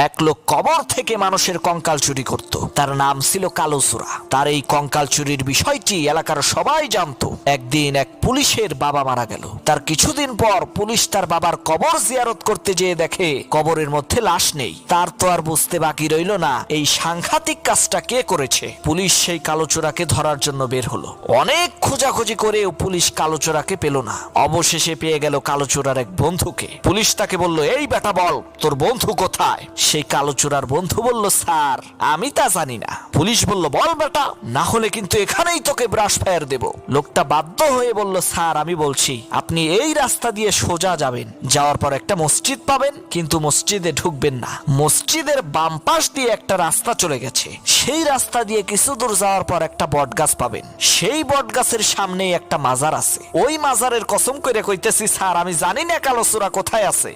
এক লোক কবর থেকে মানুষের কঙ্কাল চুরি করত। তার নাম ছিল কালোচোরা। তার এই কঙ্কাল চুরির বিষয়টি এলাকার সবাই জানতো। একদিন এক পুলিশের বাবা মারা গেল। তার কিছুদিন পর পুলিশ তার বাবার কবর জিয়ারত করতে যেয়ে দেখে কবরের মধ্যে লাশ নেই। তার তো আর বুঝতে বাকি রইল না এই সাংঘাতিক কাজটা কে করেছে। পুলিশ সেই কালোচোরাকে ধরার জন্য বের হলো। অনেক খোঁজাখুঁজি করেও পুলিশ কালোচোরাকে পেল না। অবশেষে পেয়ে গেল কালোচোরার এক বন্ধুকে। পুলিশ তাকে বলল, এই বেটা বল, তোর বন্ধু কোথায়? সেই কালোচোরার বন্ধু বলল, স্যার আমি তা জানি না। পুলিশ বলল, বল বেটা, না হলে কিন্তু এখানেই তোকে ব্রাশ ফায়ার দেব। লোকটা বাধ্য হয়ে বলল, স্যার আমি বলছি, আপনি এই রাস্তা দিয়ে সোজা যাবেন, যাওয়ার পর একটা মসজিদ পাবেন, কিন্তু মসজিদে ঢুকবেন না। মসজিদের বাম পাশ দিয়ে একটা রাস্তা চলে গেছে, সেই রাস্তা দিয়ে কিছু দূর যাওয়ার পর একটা বটগাছ পাবেন। সেই বটগাছের সামনেই একটা মাজার আছে। ওই মাজারের কসম করে কইতেছি স্যার, আমি জানি না কালোচোরা কোথায় আছে।